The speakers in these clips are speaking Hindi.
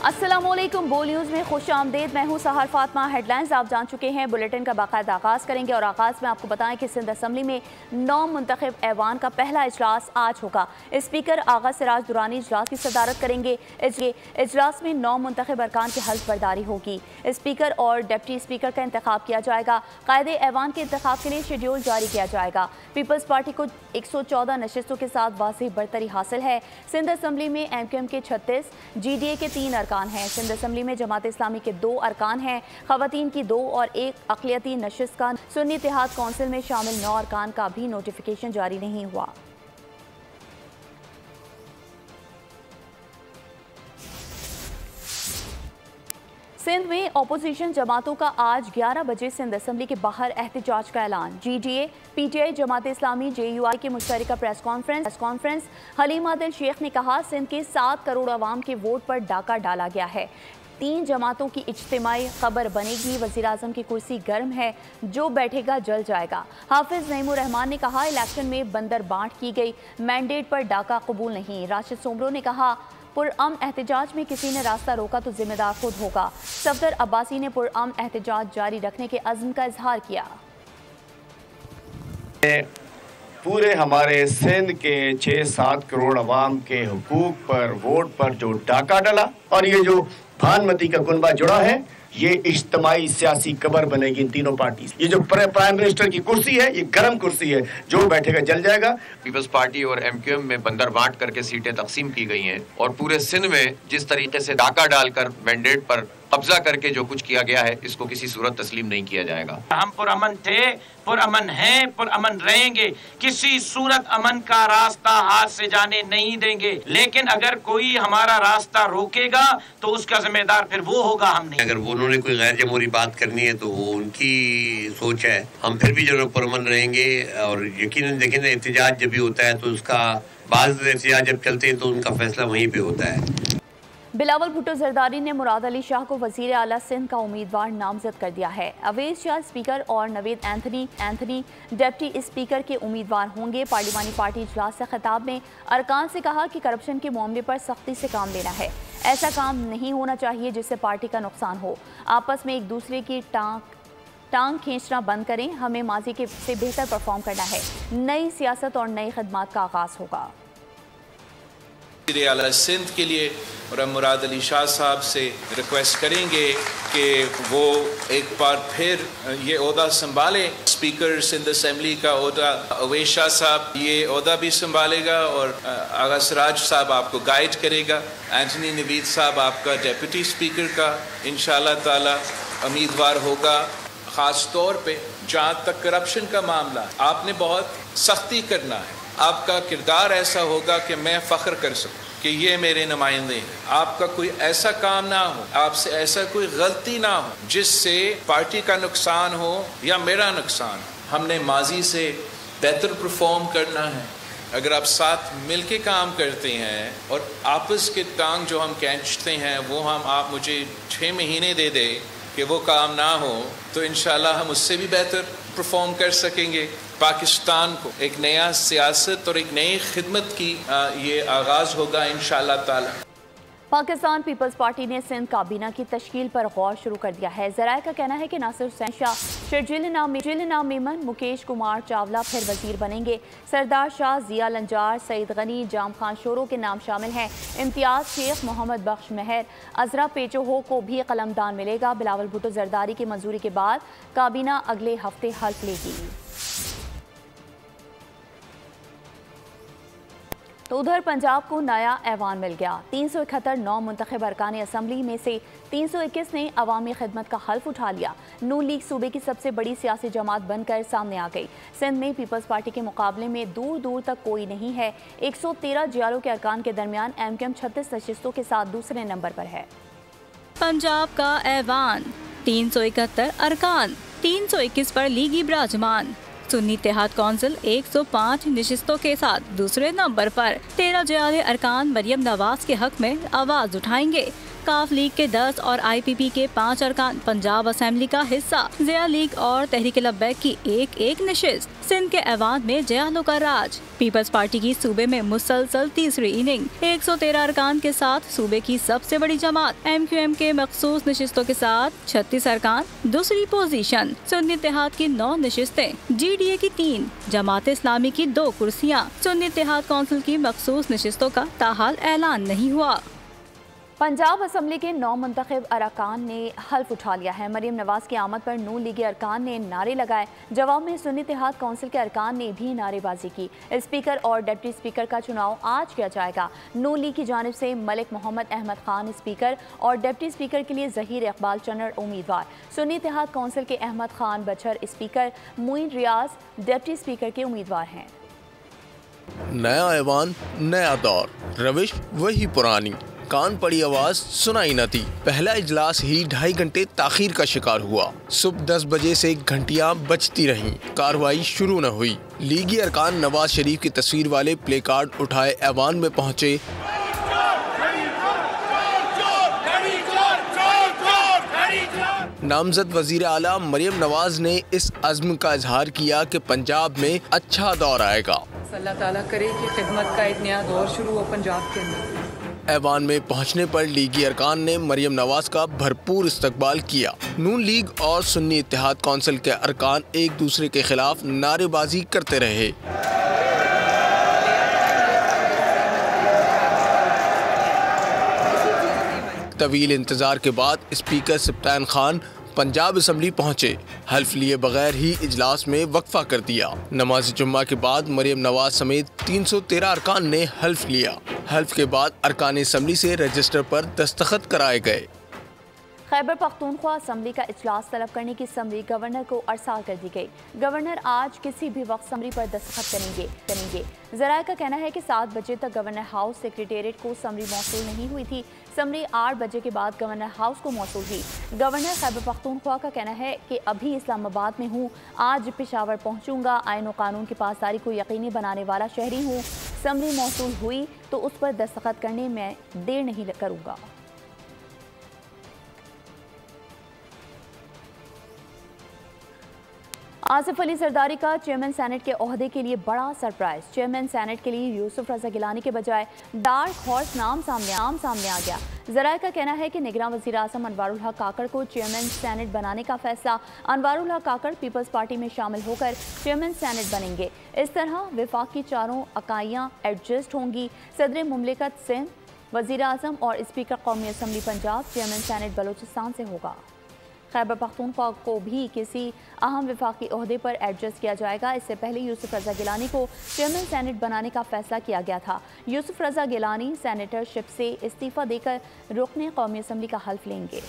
अस्सलामुअलैकुम, बोल न्यूज़ में खुश आमदेद। मैं हूँ सहर फातिमा। हेडलाइंस आप जान चुके हैं। बुलेटिन का बाकायदा आगाज़ करेंगे और आगाज़ में आपको बताएं कि सिंध असम्बली में नौ मुंतखब ऐवान का पहला इजलास आज होगा। स्पीकर आगा सिराज दुरानी इजलास की सदारत करेंगे। इजलास में नौ मुंतखब अरकान की हल्फ बर्दारी होगी। स्पीकर और डिप्टी स्पीकर का इंतखाब किया जाएगा। कायदे ऐवान के इंतखाब के लिए शेड्यूल जारी किया जाएगा। पीपल्स पार्टी को 114 नशिस्तों के साथ वाज़ेह बरतरी हासिल है। सिंध असम्बली में MQM के 36, GDA के 3 अरकान हैं। सिंध असम्बली में जमात इस्लामी के 2 अरकान हैं। खवातीन की 2 और 1 अक़लियती नशिस्त का। सुन्नी इत्तेहाद कौंसिल में शामिल 9 अरकान का भी नोटिफिकेशन जारी नहीं हुआ। सिंध में अपोजिशन जमातों का आज 11 बजे सिंध असम्बली के बाहर एहतजाज का ऐलान। GDA, PTI, Jamaat Islami, JUI की मुश्तरका प्रेस कॉन्फ्रेंस। हलीम आदिल शेख ने कहा, सिंध के 7 करोड़ अवाम के वोट पर डाका डाला गया है। 3 जमातों की इज्तिमाई खबर बनेगी। वज़ीर आज़म की कुर्सी गर्म है, जो बैठेगा जल जाएगा। हाफिज नईमुर रहमान ने कहा, इलेक्शन में बंदर बांट की गई, मैंडेट पर डाका कबूल नहीं। राशिद सोमरो ने कहा, पुरअमन एहतजाज में किसी ने रास्ता रोका तो जिम्मेदार खुद होगा। सफदर अब्बासी ने पुरअमन एहतजाज जारी रखने के अज़्म का इजहार किया। पूरे हमारे सिंध के 6-7 करोड़ अवाम के हुकूक पर, वोट पर जो डाका डाला और ये जो भानमती का कुनबा जुड़ा है, ये इज्तिमाई सियासी कबर बनेगी इन तीनों पार्टी। ये जो प्राइम मिनिस्टर की कुर्सी है, ये गर्म कुर्सी है, जो बैठेगा जल जाएगा। पीपल्स पार्टी और MQM में बंदर बांट करके सीटें तकसीम की गई हैं और पूरे सिंध में जिस तरीके से डाका डालकर मैंडेट पर कब्जा करके जो कुछ किया गया है, इसको किसी सूरत तस्लीम नहीं किया जाएगा। हम पुरअमन थे, पुरअमन हैं, पुरअमन रहेंगे। किसी सूरत अमन का रास्ता हाथ से जाने नहीं देंगे। लेकिन अगर कोई हमारा रास्ता रोकेगा तो उसका जिम्मेदार फिर वो होगा, हम नहीं। अगर उन्होंने कोई गैर जमहूरी बात करनी है तो वो उनकी सोच है। हम फिर भी जो पुरअमन रहेंगे और यकीनन देखें ना, एहतजाज जब भी होता है तो उसका बाज़ एहतजाज जब चलते हैं तो उनका फैसला वहीं पे होता है। बिलावल भुट्टो जरदारी ने मुराद अली शाह को वज़ीर आला सिंध का उम्मीदवार नामजद कर दिया है। अवेज शाह स्पीकर और नवेद एंथनी डिप्टी स्पीकर के उम्मीदवार होंगे। पार्लिमानी पार्टी इजलास से खिताब में अरकान से कहा कि करप्शन के मामले पर सख्ती से काम लेना है। ऐसा काम नहीं होना चाहिए जिससे पार्टी का नुकसान हो। आपस में एक दूसरे की टांग खींचना बंद करें। हमें माजी के से बेहतर परफॉर्म करना है। नई सियासत और नई खिदमात का आगाज़ होगा। वज़ीर आला सिंध के लिए और हम मुराद अली शाह साहब से रिक्वेस्ट करेंगे कि वो एक बार फिर ये ओहदा संभाले। स्पीकर सिंध असम्बली का ओहदा अवेश शाह साहब ये ओहदा भी संभालेगा और आगा सिराज साहब आपको गाइड करेगा। एंथनी नवीद साहब आपका डिप्टी स्पीकर का इंशाअल्लाह ताला उम्मीदवार होगा। ख़ास तौर पे जहाँ तक करप्शन का मामला, आपने बहुत सख्ती करना है। आपका किरदार ऐसा होगा कि मैं फ़ख्र कर सकूं कि ये मेरे नुमाइंदे हैं। आपका कोई ऐसा काम ना हो, आपसे ऐसा कोई गलती ना हो जिससे पार्टी का नुकसान हो या मेरा नुकसान। हमने माजी से बेहतर परफॉर्म करना है। अगर आप साथ मिल के काम करते हैं और आपस के टांग जो हम खींचते हैं वो आप मुझे 6 महीने दे दे कि वो काम ना हो, तो इंशाल्लाह हम उससे भी बेहतर परफॉर्म कर सकेंगे। पाकिस्तान को एक नया सियासत और एक नई खिदमत की ये आगाज़ होगा इंशाअल्लाह ताला। पाकिस्तान पीपल्स पार्टी ने सिंध काबीना की तश्कील पर गौर शुरू कर दिया है। ज़राए का कहना है कि नासिर हुसैन शाह, शर्जील नाम मेमन, मुकेश कुमार चावला फिर वजीर बनेंगे। सरदार शाह, जिया लंजार, सईद गनी, जाम खान शोरो के नाम शामिल हैं। इम्तियाज़ शेख, मोहम्मद बख्श मेहर, अजरा पेचोहो को भी कलमदान मिलेगा। बिलावल भुट्टो जरदारी की मंजूरी के बाद काबीना अगले हफ्ते हल्फ लेगी। तो उधर पंजाब को नया ऐवान मिल गया। 371 नौ मुंतखब अरकान असम्बली में से 321 ने अवामी खिदमत का हल्फ उठा लिया। नून लीग सूबे की सबसे बड़ी सियासी जमात बनकर सामने आ गई। सिंध में पीपल्स पार्टी के मुकाबले में दूर दूर तक कोई नहीं है। 113 जियालों के अरकान के दरमियान MQM 36 नशिस्तों के साथ दूसरे नंबर पर है। पंजाब का ऐवान 371 अरकान, 321 पर लीगी बिराजमान। सुन्नी इत्तेहाद कौंसिल 105 नशिस्तों के साथ दूसरे नंबर पर। 13 जियाले अरकान मरियम नवाज के हक में आवाज उठाएंगे। काफ लीग के 10 और IPP के 5 अरकान, पंजाब असेंबली का हिस्सा, ज़िया लीग और तहरीक लब्बैक की एक नशिस्त। सिंध के ऐवान में जयालों का राज। पीपल्स पार्टी की सूबे में मुसलसल तीसरी इनिंग, 113 अरकान के साथ सूबे की सबसे बड़ी जमात। MQM के मखसूस नशिस्तों के साथ 36 अरकान, दूसरी पोजीशन। सुन्नी इत्तेहाद की 9 नशिस्तें, GDA की 3, जमात इस्लामी की 2 कुर्सियाँ। सुन्नी इत्तेहाद कौंसिल की मखसूस नशिस्तों का ताहाल ऐलान नहीं हुआ। पंजाब असम्बली के 9 मुंतखब अरकान ने हल्फ उठा लिया है। मरीम नवाज की आमद पर नून लीगी अरकान ने नारे लगाए। जवाब में सुन्नी इत्तेहाद कौंसिल के अरकान ने भी नारेबाजी की। स्पीकर और डिप्टी स्पीकर का चुनाव आज किया जाएगा। नून लीग की जानिब से मलिक मोहम्मद अहमद खान स्पीकर और डिप्टी स्पीकर के लिए जहीर इकबाल चन्नड़ उम्मीदवार। सुन्नी इत्तेहाद कौंसिल के अहमद खान बछर स्पीकर, मुइन रियाज डिप्टी स्पीकर के उम्मीदवार हैं। नया ऐवान, नया दौर, रविश वही पुरानी। कान पड़ी आवाज सुनाई न थी। पहला इजलास ही 2.5 घंटे ताखीर का शिकार हुआ। सुबह 10 बजे से घंटियां बजती रहीं, कार्रवाई शुरू न हुई। लीगी अरकान नवाज शरीफ की तस्वीर वाले प्ले कार्ड उठाए ऐवान में पहुंचे। नामजद वजीर आला मरियम नवाज ने इस अज़्म का इजहार किया कि पंजाब में अच्छा दौर आएगा। अल्लाह ताला करे कि खिदमत का एक नया दौर शुरू हो पंजाब के अंदर। ऐवान में पहुंचने पर लीगी अरकान ने मरियम नवाज का भरपूर इस्तकबाल किया। नून लीग और सुन्नी इत्तेहाद कौंसिल के अरकान एक दूसरे के खिलाफ नारेबाजी करते रहे। तवील इंतजार के बाद स्पीकर सिप्तान खान पंजाब असम्बली पहुंचे। हल्फ लिए बगैर ही इजलास में वक्फा कर दिया। नमाज जुम्मा के बाद मरियम नवाज समेत 313 अरकान ने हल्फ लिया। हल्फ के बाद अरकान असम्बली से रजिस्टर पर दस्तखत कराए गए। खैबर पख्तूनख्वा असम्बली का इजलास तलब करने की समरी गवर्नर को अरसाल कर दी गई। गवर्नर आज किसी भी वक्त समरी पर दस्तखत करेंगे। ज़राए का कहना है कि 7 बजे तक गवर्नर हाउस सेक्रेटेरिएट को समरी मौसूल नहीं हुई थी। समरी 8 बजे के बाद गवर्नर हाउस को मौसूल हुई। गवर्नर खैबर पख्तूनख्वा का कहना है कि अभी इस्लामाबाद में हूँ, आज पेशावर पहुँचूँगा। आईन और कानून की पासदारी को यकीनी बनाने वाला शहरी हूँ। समरी मौसूल हुई तो उस पर दस्तखत करने में देर नहीं करूँगा। आसिफ अली जरदारी का चेयरमैन सेनेट के ओहदे के लिए बड़ा सरप्राइज। चेयरमैन सेनेट के लिए यूसुफ रजा गिलानी के बजाय डार्क हॉर्स नाम सामने आ गया। ज़राए का कहना है कि निगरान वज़ीर आज़म अनवारुल हक काकड़ को चेयरमैन सेनेट बनाने का फैसला। अनवारुल हक काकड़ पीपल्स पार्टी में शामिल होकर चेयरमैन सेनेट बनेंगे। इस तरह विफाक की चारों इकाइयाँ एडजस्ट होंगी। सदर मुमलिकत सिंध, वज़ीर आज़म और स्पीकर कौमी assembly Punjab. Chairman senate Balochistan से होगा। खैबर पख्तूनख्वा को भी किसी अहम विफाकी ओहदे पर एडजस्ट किया जाएगा। इससे पहले यूसुफ रजा गिलानी को चेयरमैन सेनेट बनाने का फैसला किया गया था। यूसुफ रजा गिलानी सेनेटरशिप से इस्तीफा देकर रुकने कौमी असम्बली का हल्फ लेंगे।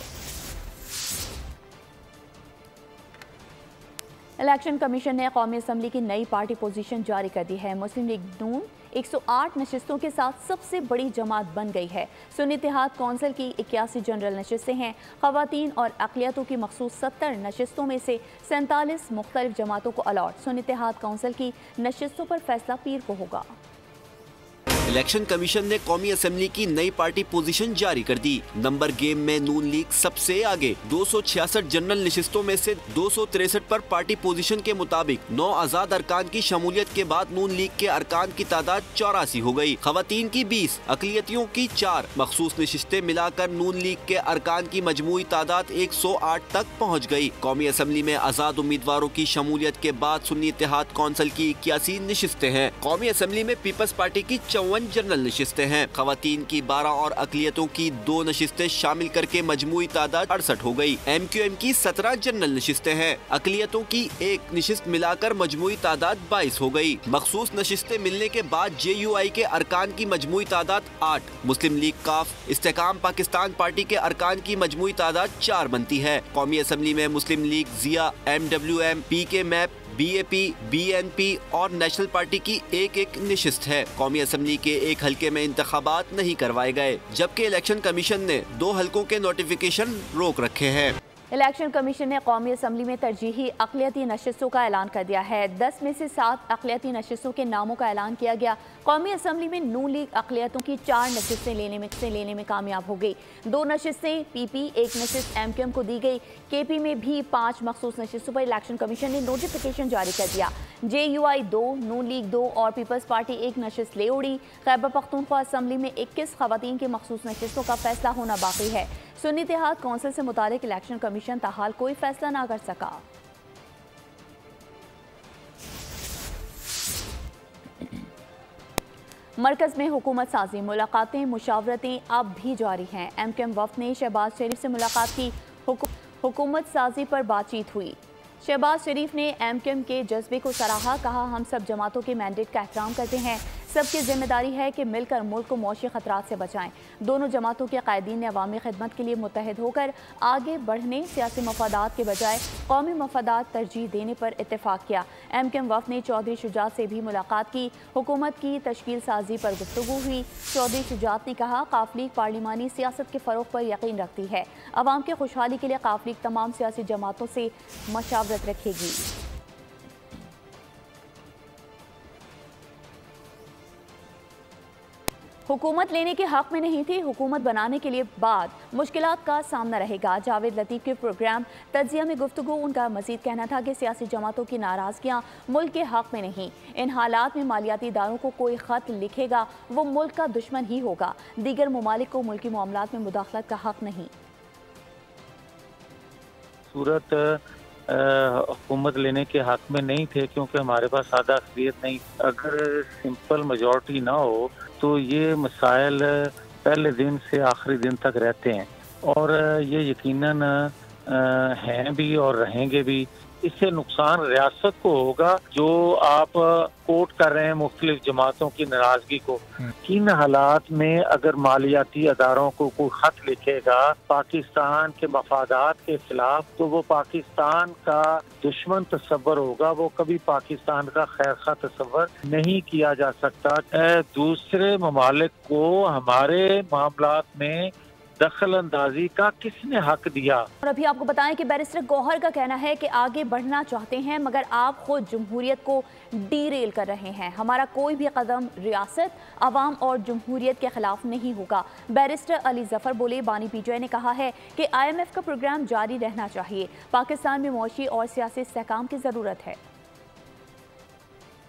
इलेक्शन कमीशन ने कौमी असम्बली की नई पार्टी पोजीशन जारी कर दी है। मुस्लिम लीग नून 108 नशिस्तों के साथ सबसे बड़ी जमात बन गई है। सुन्नी इत्तेहाद कौंसिल की 81 जनरल नशिस्तें हैं। ख़वातीन और अक़लियतों की मखसूस 70 नशिस्तों में से 47 मुख्तलिफ जमातों को अलॉट। सुन्नी इत्तेहाद कौंसिल की नशिस्तों पर फैसला पीर को होगा। इलेक्शन कमीशन ने कौमी असेंबली की नई पार्टी पोजीशन जारी कर दी। नंबर गेम में नून लीग सबसे आगे। 266 जनरल नशिस्तों में से 263 पर पार्टी पोजीशन के मुताबिक 9 आजाद अरकान की शमूलियत के बाद नून लीग के अरकान की तादाद 84 हो गई। खवातीन की 20, अक़लियतियों की 4। मखसूस नशिस्तें मिलाकर नून लीग के अरकान की मजमूई तादाद 108 तक पहुँच गयी। कौमी असेंबली में आजाद उम्मीदवारों की शमूलियत के बाद सुन्नी इत्तेहाद कौंसिल की 81 नशिस्तें हैं। कौमी असेंबली में पीपल्स पार्टी की 54 जनरल नशिस्तें हैं। खवातीन की 12 और अक़लियतों की 2 नशिस्तें शामिल करके मजमूई तादाद 68 हो गई। MQM की 17 जनरल नशिस्तें हैं। अक़लियतों की 1 नशिस्त मिलाकर मजमूई तादाद 22 हो गई। मखसूस नशिस्तें मिलने के बाद JUI के अरकान की मजमूई तादाद 8। मुस्लिम लीग काफ इस्तेकाम पाकिस्तान पार्टी के अरकान की मजमूई तादाद 4 बनती है। कौमी असेंबली में Muslim League, Zia, MWM, PK MAP, BAP, BNP और नेशनल पार्टी की 1-1 नशिस्त है। कौमी असेंबली के एक हलके में इंतखाबात नहीं करवाए गए, जबकि इलेक्शन कमीशन ने 2 हलकों के नोटिफिकेशन रोक रखे हैं। इलेक्शन कमीशन ने कौमी असम्बली में तरजीही अक़लियती नशिस्तों का ऐलान कर दिया है। 10 में से 7 अक़लियती नशिस्तों के नामों का ऐलान किया गया। कौमी असम्बली में नून लीग अक़लियतों की 4 नशिस्तें लेने में कामयाब हो गई। 2 नशिस्तें PP, 1 नशिस्त MQM को दी गई। KP में भी 5 मखसूस नशिस्तों पर इलेक्शन कमीशन ने नोटिफिकेशन जारी कर दिया। JUI 2, नून लीग 2 और पीपल्स पार्टी 1 नशिस्त ले उड़ी। खैबर पख्तूनख्वा असम्बली में 21 ख़वातीन की मखसूस नशिस्तों का फैसला होना बाकी है। सुन्नी इत्तेहाद कौंसिल से मुतालिक इलेक्शन कमीशन ताहाल कोई फैसला ना कर सका। मरकज़ में हुकूमत साजी, मुलाकातें मुशावरतें अब भी जारी हैं। MQM वफ़द ने शहबाज शरीफ से मुलाकात की। हुकूमत साजी पर बातचीत हुई। शहबाज शरीफ ने MQM के जज्बे को सराहा। कहा, हम सब जमातों के मैंडेट का एहतराम करते हैं। सबकी जिम्मेदारी है कि मिलकर मुल्क को मौशी खतरात से बचाएं। दोनों जमातों के कायदीन ने अवामी खिदमत के लिए मुत्तहिद होकर आगे बढ़ने, सियासी मफादात के बजाय कौमी मफादात तरजीह देने पर इत्तेफाक किया। MQM वफ़द ने चौधरी शुजात से भी मुलाकात की। हुकूमत की तश्कील साजी पर गुफ्तगू हुई। चौधरी शुजात ने कहा, काफ लीग पार्लिमानी सियासत के फ़रोग़ पर यकीन रखती है। अवाम की खुशहाली के लिए काफ लीग तमाम सियासी जमातों से मशावरत रखेगी। हुकूमत लेने के हक में नहीं थी, हुकूमत बनाने के लिए बाद मुश्किलात का सामना रहेगा। जावेद लतीफ़ के प्रोग्राम तज्ज़िया में गुफ्तगू। उनका मज़ीद कहना था कि सियासी जमातों की नाराज़गियाँ मुल्क के हक में नहीं। इन हालात में मालियाती इदारों को कोई ख़त लिखेगा वो मुल्क का दुश्मन ही होगा। दीगर ममालिक को मुल्की मामलात में मुदाखलत का हक नहीं। सूरत हुकूमत लेने के हक में नहीं थे क्योंकि हमारे पास सादा अक्सरियत नहीं। अगर सिंपल मेजॉरिटी ना हो तो ये मसाइल पहले दिन से आखिरी दिन तक रहते हैं और ये यकीनन हैं भी और रहेंगे भी। इससे नुकसान रियासत को होगा जो आप कोट कर रहे हैं मुख्तलिफ जमातों की नाराजगी को। किन हालात में अगर मालियाती अदारों को कोई खत लिखेगा पाकिस्तान के मफादात के खिलाफ तो वो पाकिस्तान का दुश्मन तस्वर होगा, वो कभी पाकिस्तान का खैर खा तस्वर नहीं किया जा सकता। दूसरे ममालिक को हमारे मामलात में दखल अंदाजी का किसने हक दिया। और अभी आपको बताएं कि बैरिस्टर गौहर का कहना है कि आगे बढ़ना चाहते हैं मगर आप खुद जमहूरियत को डीरेल कर रहे हैं। हमारा कोई भी कदम रियासत, अवाम और जमहूरियत के खिलाफ नहीं होगा। बैरिस्टर अली जफर बोले, बानी PTI ने कहा है कि IMF का प्रोग्राम जारी रहना चाहिए। पाकिस्तान में मौशी और सियासी इस्तेहकाम की ज़रूरत है।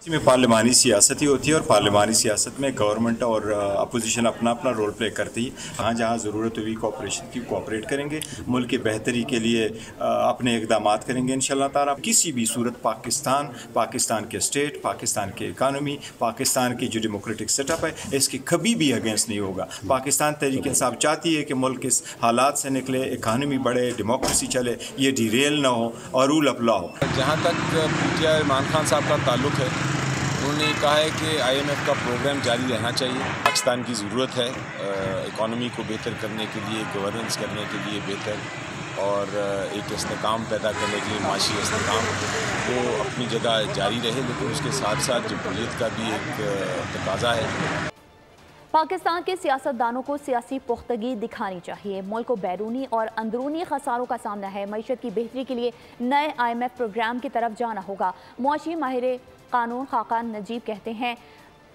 में पार्लिमानी सियासत ही होती है और पार्लिमानी सियासत में गवर्नमेंट और अपोजिशन अपना अपना रोल प्ले करती है। जहाँ जहाँ ज़रूरत हुई कोऑपरेशन की कोऑपरेट करेंगे, मुल्क की बेहतरी के लिए अपने इक़दाम करेंगे इंशाअल्लाह ताला। किसी भी सूरत पाकिस्तान के स्टेट, पाकिस्तान की इकानमी, पाकिस्तान की जो डेमोक्रेटिक सेटअप है इसके कभी भी अगेंस्ट नहीं होगा। पाकिस्तान तहरीक इंसाफ चाहती है कि मुल्क इस हालात से निकले, इकानमी बढ़े, डेमोक्रेसी चले, ये डिरेल ना हो और रूल अपला हो। जहाँ तक PTI इमरान खान साहब का ताल्लुक़ है, उन्होंने कहा है कि IMF का प्रोग्राम जारी रहना चाहिए। पाकिस्तान की ज़रूरत है इकॉनमी को बेहतर करने के लिए, गवर्नेंस करने के लिए बेहतर और एक इस्तेहकाम पैदा करने के लिए माशी इस्तेहकाम वो अपनी जगह जारी रहे, लेकिन उसके साथ साथ जमहूरियत का भी एक तकाज़ा है। पाकिस्तान के सियासतदानों को सियासी पुख्तगी दिखानी चाहिए। मुल्क को बैरूनी और अंदरूनी खसारों का सामना है। मईशत की बेहतरी के लिए नए IMF प्रोग्राम की तरफ जाना होगा। मुआशी माहिर कानून खाकान नजीब कहते हैं,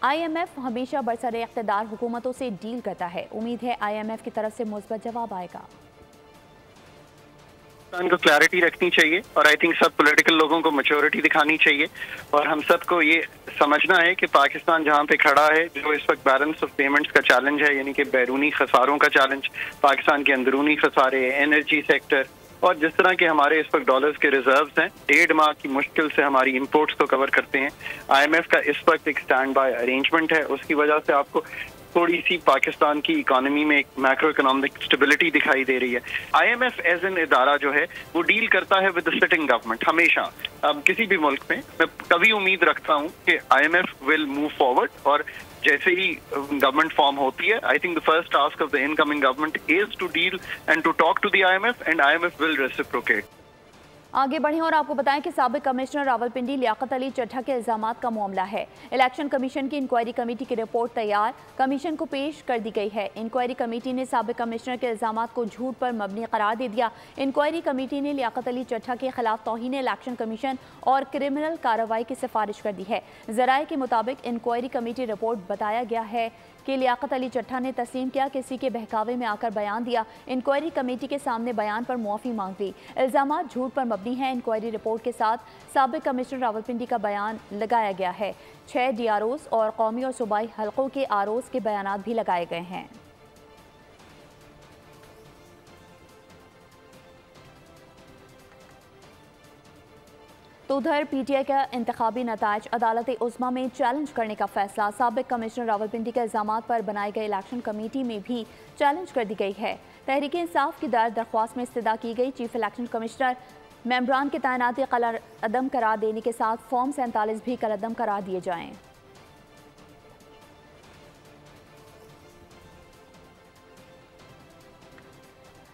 IMF हमेशा बरसर इक़्तिदार हुकूमतों से डील करता है। उम्मीद है IMF की तरफ से मुस्बत जवाब आएगा। को क्लैरिटी रखनी चाहिए और आई थिंक सब पॉलिटिकल लोगों को मैच्योरिटी दिखानी चाहिए और हम सबको ये समझना है कि पाकिस्तान जहाँ पे खड़ा है, जो इस वक्त बैलेंस ऑफ पेमेंट्स का चैलेंज है, यानी कि बैरूनी खसारों का चैलेंज, पाकिस्तान के अंदरूनी खसारे, एनर्जी सेक्टर और जिस तरह के हमारे इस वक्त डॉलर्स के रिजर्व्स हैं, 1.5 माह की मुश्किल से हमारी इंपोर्ट्स को कवर करते हैं। IMF का इस वक्त एक स्टैंड बाय अरेंजमेंट है, उसकी वजह से आपको थोड़ी सी पाकिस्तान की इकोनॉमी में एक मैक्रो इकोनॉमिक स्टेबिलिटी दिखाई दे रही है। IMF एज एन इदारा जो है वो डील करता है विद द सिटिंग गवर्नमेंट हमेशा। किसी भी मुल्क में मैं कभी उम्मीद रखता हूँ कि IMF विल मूव फॉरवर्ड और जैसे ही गवर्नमेंट फॉर्म होती है, I think the first task of the incoming government is to deal and to talk to the IMF and IMF will reciprocate. आगे बढ़ें और आपको बताएं कि साबिक कमिश्नर रावलपिंडी लियाकत अली चड्ढा के इल्जामात का मामला है। इलेक्शन कमीशन की इंक्वायरी कमेटी की रिपोर्ट तैयार कमीशन को पेश कर दी गई है। इंक्वायरी कमेटी ने साबिक कमिश्नर के इल्जामात को झूठ पर मबनी करार दे दिया। इंक्वायरी कमेटी ने लियाकत अली चड्ढा के खिलाफ तौहीन इलेक्शन कमीशन और क्रिमिनल कार्रवाई की सिफारिश कर दी है। ज़राए के मुताबिक इंक्वायरी कमेटी रिपोर्ट बताया गया है कि लियाकत अली चड्ढा ने तस्लीम किया किसी के बहकावे में आकर बयान दिया। इंक्वायरी कमेटी के सामने बयान पर मुआफ़ी मांग ली। इल्ज़ामात झूठ पर मबनी हैं। इंक्वायरी रिपोर्ट के साथ साबिक कमिश्नर रावलपिंडी का बयान लगाया गया है। 6 DROs और कौमी और सूबाई हलकों के ROs के बयान भी लगाए गए हैं। तो उधर PTI का इंतखाबी नताइज अदालत उज़्मा में चैलेंज करने का फैसला। साबिक कमिश्नर रावलपिंडी के इल्ज़ामात पर बनाई गई इलेक्शन कमेटी में भी चैलेंज कर दी गई है। तहरीक इंसाफ की दरख्वास्त में इस्तदा की गई चीफ इलेक्शन कमिश्नर मेंबरान की तैनाती कलअदम करार देने के साथ फॉर्म 47 भी कलअदम करार दिए जाएं।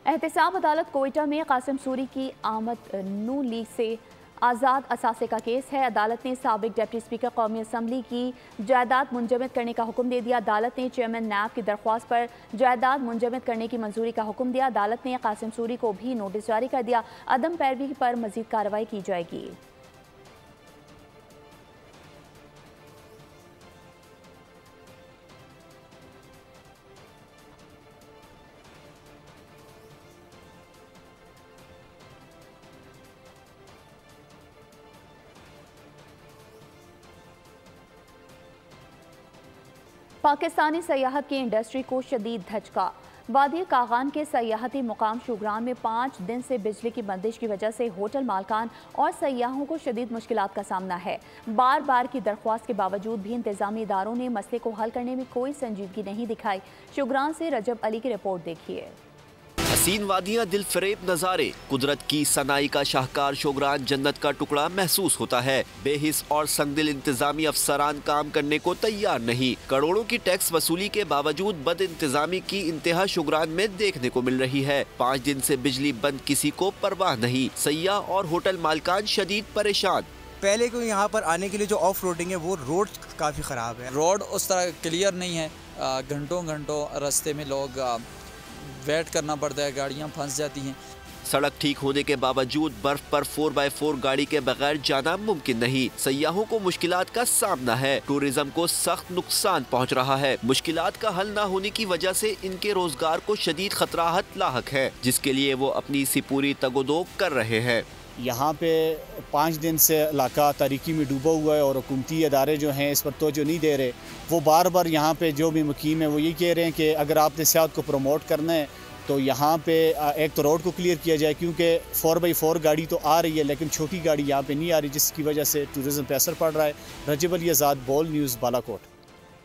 एहतसाब अदालत कोयटा में कासिम सूरी की आमद नून लीग से आज़ाद असासे का केस है। अदालत ने साबिक डिप्टी स्पीकर कौमी असम्बली की जायदाद मुंजमद करने का हुक्म दे दिया। अदालत ने चेयरमैन नैब की दरख्वास्त पर जायदाद मुंजमद करने की मंजूरी का हुक्म दिया। अदालत ने कासिम सूरी को भी नोटिस जारी कर दिया। अदम पैरवी पर मजीद कार्रवाई की जाएगी। पाकिस्तानी सयाहत की इंडस्ट्री को शदीद धचका। वादी कागान के सयाहती मुकाम शुगरान में 5 दिन से बिजली की बंदिश की वजह से होटल मालकान और सयाहों को शदीद मुश्किलात का सामना है। बार बार की दरख्वास्त के बावजूद भी इंतजामी इदारों ने मसले को हल करने में कोई संजीदगी नहीं दिखाई। शुगरान से रजब अली की रिपोर्ट देखिए। हसीन वादियाँ, दिल फरेब नज़ारे, कुदरत की सनाई का शाहकार शुगरान जन्नत का टुकड़ा महसूस होता है। बेहिस और संगदिल इंतजामी अफसरान काम करने को तैयार नहीं। करोड़ों की टैक्स वसूली के बावजूद बद इंतजामी की इंतहा शुगरान में देखने को मिल रही है। 5 दिन से बिजली बंद, किसी को परवाह नहीं। सयाह और होटल मालकान शदीद परेशान। पहले को यहाँ पर आने के लिए जो ऑफ रोडिंग है वो रोड काफ़ी ख़राब है। रोड उस तरह क्लियर नहीं है। घंटों घंटों रास्ते में लोग वेट करना पड़ता है, गाड़ियाँ फंस जाती हैं। सड़क ठीक होने के बावजूद बर्फ पर 4x4 गाड़ी के बगैर जाना मुमकिन नहीं। सयाहों को मुश्किलात का सामना है। टूरिज्म को सख्त नुकसान पहुंच रहा है। मुश्किलात का हल न होने की वजह से इनके रोजगार को शदीद खतराहत लाहक है, जिसके लिए वो अपनी सी पूरी तगोदो कर रहे हैं। यहाँ पे 5 दिन से इलाका तारीकी में डूबा हुआ है और हुकूमती अदारे जो हैं इस पर तवज्जो नहीं दे रहे। वो बार बार यहाँ पे जो भी मुकीम है वो ये कह रहे हैं कि अगर आपने सियाहत को प्रमोट करना है तो यहाँ पे एक तो रोड को क्लियर किया जाए, क्योंकि 4x4 गाड़ी तो आ रही है लेकिन छोटी गाड़ी यहाँ पे नहीं आ रही, जिसकी वजह से टूरिज़्म पे असर पड़ रहा है। रजब अली आज़ाद, बोल न्यूज़, बालाकोट।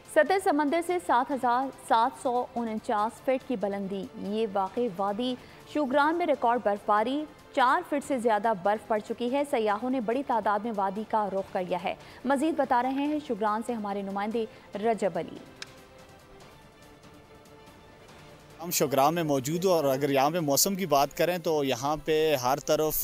सतह समंदर से 7,749 फीट की बुलंदी। ये वाक़ई वादी शुगरान में रिकॉर्ड बर्फबारी। 4 फीट से ज़्यादा बर्फ़ पड़ चुकी है। सयाहों ने बड़ी तादाद में वादी का रुख कर लिया है। मज़ीद बता रहे हैं शुगरान से हमारे नुमाइंदे रजब अली। हम शुगरान में मौजूद और अगर यहाँ पे मौसम की बात करें तो यहाँ पे हर तरफ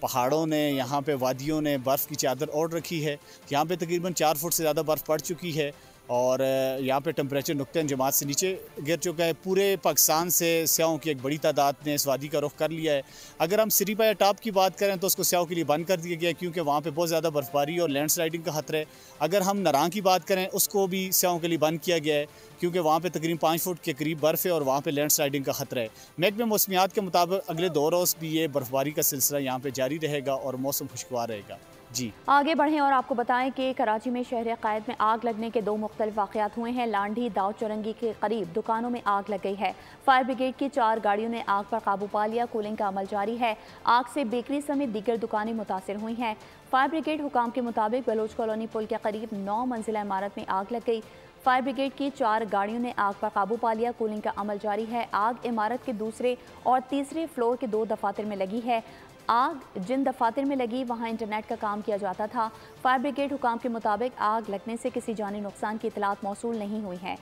पहाड़ों ने, यहाँ पे वादियों ने बर्फ़ की चादर ओढ़ रखी है। यहाँ पे तकरीबन 4 फुट से ज़्यादा बर्फ़ पड़ चुकी है और यहाँ पे टेम्परेचर नुक्ते जमात से नीचे गिर चुका है। पूरे पाकिस्तान से स्याहों की एक बड़ी तादाद ने इस वादी का रुख कर लिया है। अगर हम सिरीपा टॉप की बात करें तो उसको स्याहों के लिए बंद कर दिया गया है, क्योंकि वहाँ पे बहुत ज़्यादा बर्फबारी और लैंडस्लाइडिंग का खतरा है। अगर हम नरां की बात करें उसको भी स्याहों के लिए बंद किया गया है, क्योंकि वहाँ पे तकरीबन 5 फुट के करीब बर्फ़ है और वहाँ पे लैंडस्लाइडिंग का खतरा है। महकमे मौसमियात के मुताबिक अगले 2 रोज़ भी ये बर्फबारी का सिलसिला यहाँ पे जारी रहेगा और मौसम खुशगवार रहेगा। जी आगे बढ़ें और आपको बताएं कि कराची में शहर क़ायद में आग लगने के 2 मुख्तलिफ वाक़यात हुए हैं। लांडी दाऊ चुरंगी के करीब दुकानों में आग लग गई है। फायर ब्रिगेड की 4 गाड़ियों ने आग पर काबू पा लिया। कूलिंग का अमल जारी है। आग से बेकरी समेत दीगर दुकानें मुतासिर हुई हैं। फायर ब्रिगेड हुकाम के मुताबिक बलोच कॉलोनी पुल के करीब 9 मंजिला इमारत में आग लग गई। फायर ब्रिगेड की 4 गाड़ियों ने आग पर काबू पा लिया। कूलिंग का अमल जारी है। आग इमारत के 2रे और 3रे फ्लोर के 2 दफातर में लगी है। आग जिन दफातर में लगी वहां इंटरनेट का काम किया जाता था। फायर ब्रिगेड हुकाम के मुताबिक आग लगने से किसी जानी नुकसान की इतलात मौसूल नहीं हुई है।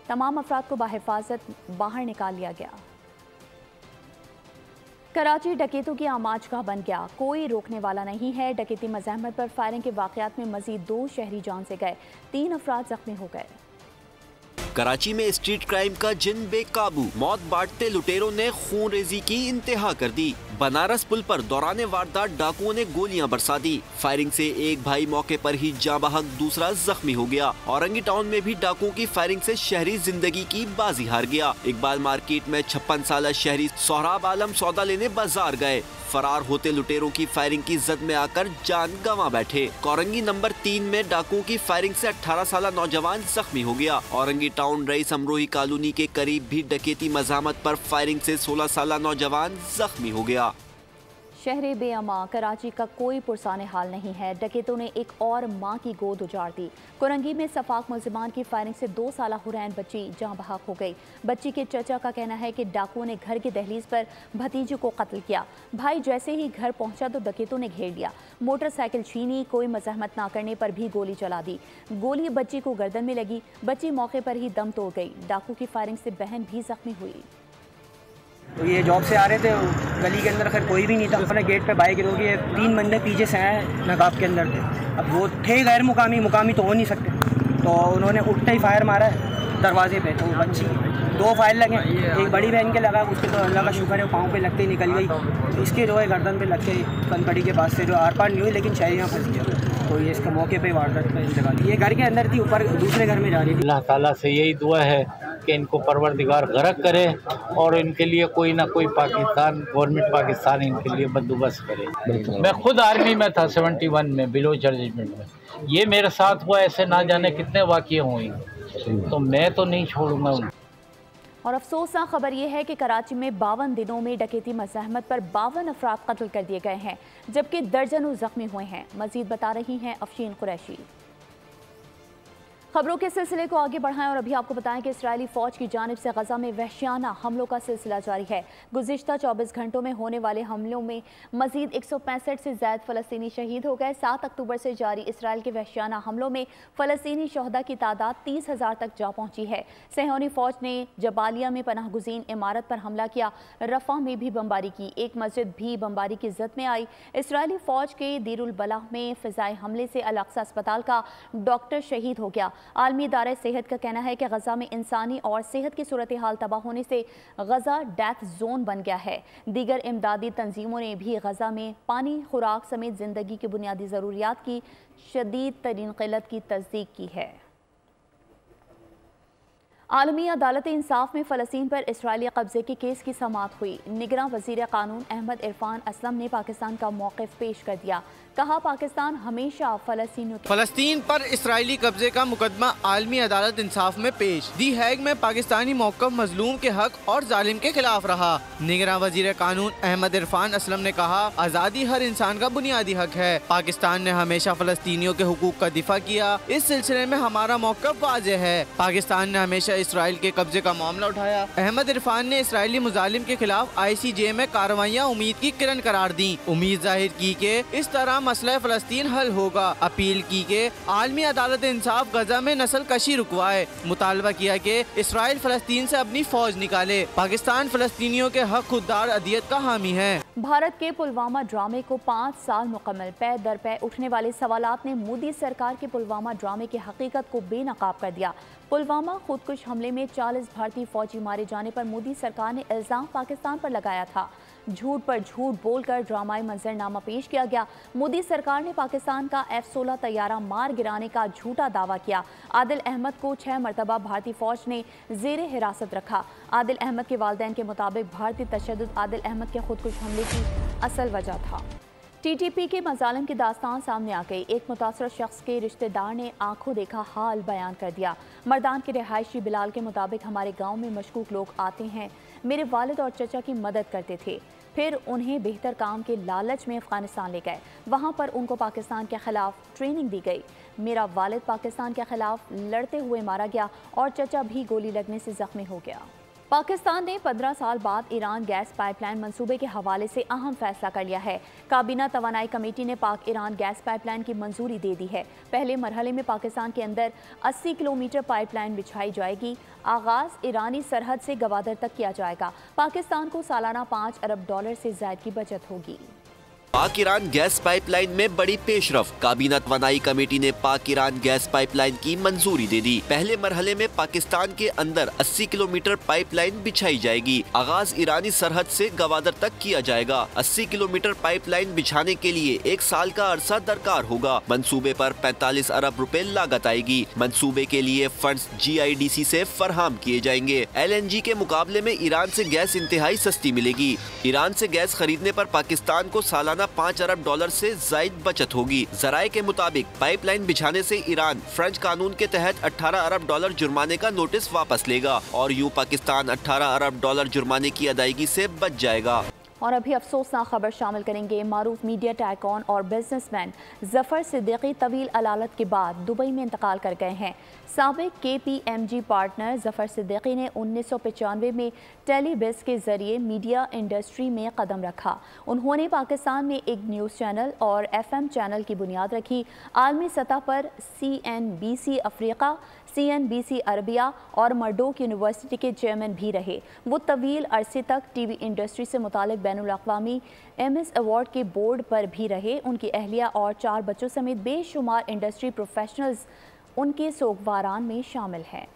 तमाम अफराद को बाहिफाजत बाहर निकाल लिया गया। कराची डकैतों की आमाजगाह बन गया, कोई रोकने वाला नहीं है। डकैती मज़ाहमत पर फायरिंग के वाक़यात में मजीद 2 शहरी जान से गए, 3 अफराद जख्मी हो गए। कराची में स्ट्रीट क्राइम का जिन बेकाबू, मौत बांटते लुटेरों ने खून रेजी की इंतहा कर दी। बनारस पुल पर दौरान वारदात डाकुओं ने गोलियां बरसा दी। फायरिंग से एक भाई मौके पर ही जाँ बहक, दूसरा जख्मी हो गया। औरंगी टाउन में भी डाकुओं की फायरिंग से शहरी जिंदगी की बाजी हार गया। इकबाल मार्केट में 56 साल शहरी सोहराब आलम सौदा लेने बाजार गए। फरार होते लुटेरों की फायरिंग की जद में आकर जान गंवा बैठे। औरंगी नंबर 3 में डाकुओं की फायरिंग से 18 साल नौजवान जख्मी हो गया। Orangi town rice Amrohi colony के करीब भी डकैती मज़ाहमत पर फायरिंग से 16 साल नौजवान जख्मी हो गया। शहर बेअमा कराची का कोई पुरसाने हाल नहीं है। डकैतों ने एक और मां की गोद उजाड़ दी। कोरंगी में सफाक मुल्जिमान की फायरिंग से 2 साल हुरैन बच्ची जाँ बहक हो गई। बच्ची के चचा का कहना है कि डाकुओं ने घर की दहलीज पर भतीजे को कत्ल किया। भाई जैसे ही घर पहुंचा तो डकैतों ने घेर लिया, मोटरसाइकिल छीनी, कोई मज़ाहमत ना करने पर भी गोली चला दी। गोली बच्ची को गर्दन में लगी, बच्ची मौके पर ही दम तोड़ गई। डाकू की फायरिंग से बहन भी जख्मी हुई। तो ये जॉब से आ रहे थे, गली के अंदर खैर कोई भी नहीं था। अपने गेट पे बाइक रोकी है, 3 बंदे पीछे से आए नकाब के अंदर थे। अब वो थे गैर मुकामी तो हो नहीं सकते, तो उन्होंने उठते ही फायर मारा है दरवाजे पे। तो बच्ची 2 फायर लगे, एक बड़ी बहन के लगा, उसके तो अल्लाह का शुक्र है पाँव पे लगते ही निकल गई। तो इसके जो है गर्दन पे लग के कनकड़ी के पास से जो आर पार नहीं हुई, लेकिन शहर यहाँ फंस गया। तो ये इसके मौके पे वारदात का इंतकाल। ये घर के अंदर थी, ऊपर दूसरे घर में जा रही थी। अल्लाह ताला से यही दुआ है कि इनको परवरदिगार गरक करे और इनके लिए कोई ना कोई गवर्नमेंट पाकिस्तान इनके लिए बंदोबस्त करे। मैं खुद आर्मी में था 71 में बिलोच रेजिमेंट में। ये मेरे साथ हुआ, ऐसे ना जाने कितने वाक़ये हुए, तो मैं तो नहीं छोड़ूंगा उनको। और अफसोसनाक खबर यह है कि कराची में 52 दिनों में डकैती मज़ाहमत पर 52 अफराद कत्ल कर दिए गए हैं, जबकि दर्जनों जख्मी हुए हैं। मजीद बता रही हैं अफशीन कुरैशी। खबरों के सिलसिले को आगे बढ़ाएं और अभी आपको बताएं कि इस्राएली फ़ौज की जानिब से गजा में वहशियाना हमलों का सिलसिला जारी है। गुज़िश्ता 24 घंटों में होने वाले हमलों में मजीद 165 से ज़ायद फ़लस्तीनी शहीद हो गए। 7 अक्टूबर से जारी इसराइल के वहशियाना हमलों में फ़लस्तीनी शहदा की तादाद 30,000 तक जा पहुँची है। सेहूनी फ़ौज ने जबालिया में पनाह गुज़ीन इमारत पर हमला किया, रफ़ा में भी बमबारी की, एक मस्जिद भी बमबारी की जद में आई। इसराइली फ़ौज के दीरुल बलाह में फ़िज़ाई हमले से अल अक्सा अस्पताल का डॉक्टर शहीद हो गया। आलमी इदारे सेहत का कहना है कि गजा में इंसानी और सेहत की सूरत हाल तबाह होने से गजा डेथ जोन बन गया है। दीगर इमदादी तंजीमों ने भी गजा में पानी, खुराक समेत जिंदगी की बुनियादी ज़रूरियात की शदीद तरीन क़िल्लत की तस्दीक की है। आलमी अदालत इंसाफ में फ़लस्तीन पर इसराइली कब्जे के केस की समाअत हुई। निगरां वज़ीर कानून अहमद इरफान असलम ने पाकिस्तान का मौक़िफ़ पेश कर दिया। कहा, पाकिस्तान हमेशा फ़लस्तीन पर इसराइली कब्जे का मुकदमा आलमी अदालत इंसाफ में पेश। दी हैग में पाकिस्तानी मौक़िफ़ मजलूम के हक और जालिम के खिलाफ रहा। निगरां वज़ीर कानून अहमद इरफान असलम ने कहा, आज़ादी हर इंसान का बुनियादी हक है। पाकिस्तान ने हमेशा फ़लस्तीनियों के हुकूक का दिफा किया। इस सिलसिले में हमारा मौक़िफ़ वाज़ेह है। पाकिस्तान ने हमेशा इसराइल के कब्जे का मामला उठाया। अहमद इरफान ने इसराइली मुजालिम के खिलाफ ICJ में कार्रवाइयाँ उम्मीद की किरण करार दी। उम्मीद जाहिर की कि इस तरह मसला फ़लस्तीन हल होगा। अपील की कि आलमी अदालत इंसाफ गजा में नस्ल कशी रुकवाए। मुतालबा किया कि इसराइल फ़लस्तीन से अपनी फौज निकाले। पाकिस्तान फ़लस्तीनियों के हक खुददार अदियत का हामी है। भारत के पुलवामा ड्रामे को 5 साल मुकम्मल। पै दर पै उठने वाले सवालात ने मोदी सरकार के पुलवामा ड्रामे की हकीकत को बेनकाब कर दिया। पुलवामा खुदकुश हमले में 40 भारतीय फौजी मारे जाने पर मोदी सरकार ने इल्ज़ाम पाकिस्तान पर लगाया था। झूठ पर झूठ बोलकर ड्रामाई मंजरनामा पेश किया गया। मोदी सरकार ने पाकिस्तान का F-16 तैयारा मार गिराने का झूठा दावा किया। आदिल अहमद को 6 मरतबा भारतीय फौज ने जेर हिरासत रखा। आदिल अहमद के वालिदैन के मुताबिक भारतीय तशद्दुद आदिल अहमद के खुदकुश हमले की असल वजह था। TTP के मजालिम की दास्तान सामने आ गई। एक मुतासर शख्स के रिश्तेदार ने आंखों देखा हाल बयान कर दिया। मर्दान के रिहायशी बिलाल के मुताबिक, हमारे गांव में मशकूक लोग आते हैं, मेरे वालिद और चचा की मदद करते थे, फिर उन्हें बेहतर काम के लालच में अफगानिस्तान ले गए। वहां पर उनको पाकिस्तान के खिलाफ ट्रेनिंग दी गई। मेरा वालिद पाकिस्तान के खिलाफ लड़ते हुए मारा गया और चचा भी गोली लगने से जख्मी हो गया। पाकिस्तान ने 15 साल बाद ईरान गैस पाइपलाइन मंसूबे के हवाले से अहम फैसला कर लिया है। काबीना तवानाई कमेटी ने पाक ईरान गैस पाइपलाइन की मंजूरी दे दी है। पहले मरहले में पाकिस्तान के अंदर 80 किलोमीटर पाइपलाइन बिछाई जाएगी। आगाज ईरानी सरहद से गवादर तक किया जाएगा। पाकिस्तान को सालाना $5 अरब से ज्यादा की बचत होगी। पाक ईरान गैस पाइपलाइन में बड़ी पेशरफ। काबीना तवानाई कमेटी ने पाक ईरान गैस पाइपलाइन की मंजूरी दे दी। पहले मरहले में पाकिस्तान के अंदर 80 किलोमीटर पाइपलाइन बिछाई जाएगी। आगाज ईरानी सरहद से गवादर तक किया जाएगा। 80 किलोमीटर पाइपलाइन बिछाने के लिए 1 साल का अरसा दरकार होगा। मंसूबे पर 45 अरब रुपए लागत आएगी। मंसूबे के लिए फंड्स GIDC से फराहम किए जाएंगे। LNG के मुकाबले में ईरान से गैस इंतहाई सस्ती मिलेगी। ईरान से गैस खरीदने पर पाकिस्तान को सालाना $5 अरब से ज्यादा बचत होगी। जराये के मुताबिक पाइपलाइन बिछाने से ईरान फ्रेंच कानून के तहत $18 अरब जुर्माने का नोटिस वापस लेगा और यूं पाकिस्तान $18 अरब जुर्माने की अदायगी से बच जाएगा। और अभी अफसोसनाक खबर शामिल करेंगे। मारूफ मीडिया टाइकॉन और बिजनेसमैन जफर सिद्दीकी तवील अलालत के बाद दुबई में इंतकाल कर गए हैं। साबिक KPMG पार्टनर जफर सिद्दीकी ने 1995 में टेलीबिज के जरिए मीडिया इंडस्ट्री में कदम रखा। उन्होंने पाकिस्तान में एक न्यूज़ चैनल और FM चैनल की बुनियाद रखी। आलमी सतह पर CNBC अफ्रीका, CNBC अरबिया और मर्डोक यूनिवर्सिटी के चेयरमैन भी रहे। वो तवील अरसे तक TV इंडस्ट्री से मुतालिक बैनुल-अक़वामी एमिस अवार्ड के बोर्ड पर भी रहे। उनकी अहलिया और 4 बच्चों समेत बेशुमार इंडस्ट्री प्रोफेशनल्स उनके सोगवारान में शामिल हैं।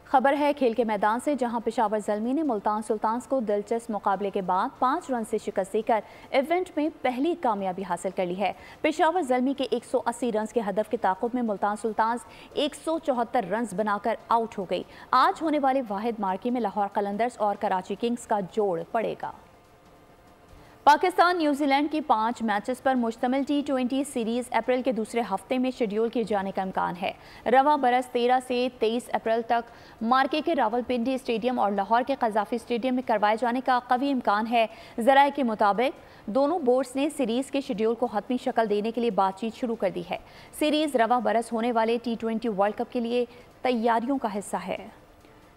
खबर है खेल के मैदान से, जहां पेशावर ज़ल्मी ने मुल्तान सुल्तान्स को दिलचस्प मुकाबले के बाद 5 रन से शिकस्त देकर इवेंट में पहली कामयाबी हासिल कर ली है। पेशावर ज़ल्मी के 180 रन के हदफ के ताक़ुब में मुल्तान सुल्तान्स 174 रन बनाकर आउट हो गई। आज होने वाले वाहिद मार्के में लाहौर कलंदर्स और कराची किंग्स का जोड़ पड़ेगा। पाकिस्तान न्यूजीलैंड की 5 मैचेस पर मुश्तमिल T20 सीरीज़ अप्रैल के दूसरे हफ्ते में शेड्यूल किए जाने का इम्कान है। रवा बरस 13 से 23 अप्रैल तक मार्के के रावलपिंडी स्टेडियम और लाहौर के कज़ाफ़ी स्टेडियम में करवाए जाने का कवी इम्कान है। ज़राए के मुताबिक दोनों बोर्ड्स ने सीरीज़ के शेड्यूल को हतमी शक्ल देने के लिए बातचीत शुरू कर दी है। सीरीज़ रवा बरस होने वाले T20 वर्ल्ड कप के लिए तैयारियों का हिस्सा है।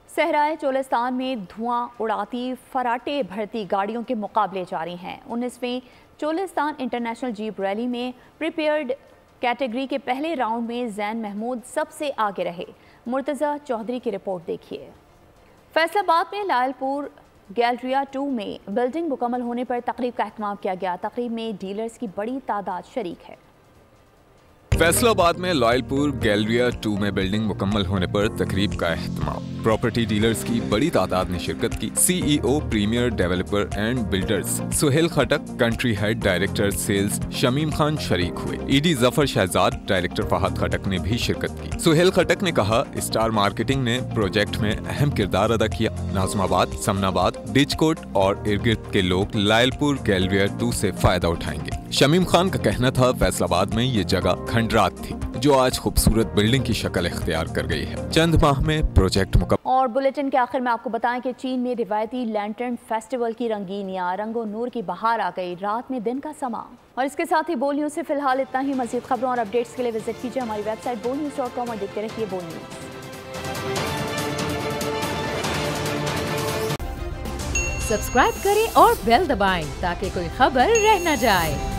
सहराए चोलिस्तान में धुआं उड़ाती फराटे भरती गाड़ियों के मुकाबले जारी हैं। 19वीं चोलिस्तान इंटरनेशनल जीप रैली में प्रिपेयर्ड कैटेगरी के पहले राउंड में जैन महमूद सबसे आगे रहे। मुर्तज़ा चौधरी की रिपोर्ट देखिए। फैसलाबाद में लायलपुर गैलरिया 2 में बिल्डिंग मुकम्मल होने पर तकरीब का एहतमाम किया गया। तकरीब में डीलर्स की बड़ी तादाद शरीक है। फैसलाबाद में लायलपुर गैलरिया 2 में बिल्डिंग मुकम्मल होने पर तकरीब का एहतमाम। प्रॉपर्टी डीलर्स की बड़ी तादाद ने शिरकत की। CEO premier developer and builders Suhail Khattak, country head director sales Shamim Khan शरीक हुए। ED जफर शहजाद, डायरेक्टर फहद खटक ने भी शिरकत की। सुहेल खटक ने कहा, स्टार मार्केटिंग ने प्रोजेक्ट में अहम किरदार अदा किया। नाजमाबाद, समनाबाद, डिचकोट और इर्द गिर्द के लोग लायलपुर गैलरिया 2 से फायदा उठाएंगे। शमीम खान का कहना था, फैसलाबाद में ये जगह खंडरात थी जो आज खूबसूरत बिल्डिंग की शक्ल इख्तियार कर गई है। चंद माह में प्रोजेक्ट और बुलेटिन के आखिर में आपको बताएं कि चीन में रिवायती लैंटर्न फेस्टिवल की रंगीनियां, रंगो नूर की बहार आ गई। रात में दिन का समा। और इसके साथ ही बोल न्यूज से फिलहाल इतना ही। मजीद खबरों और अपडेट्स के लिए विजिट कीजिए हमारी वेबसाइट bolnews.com और देखते रहिए बोल न्यूज। सब्सक्राइब करें और बेल दबाएं ताकि कोई खबर रह न जाए।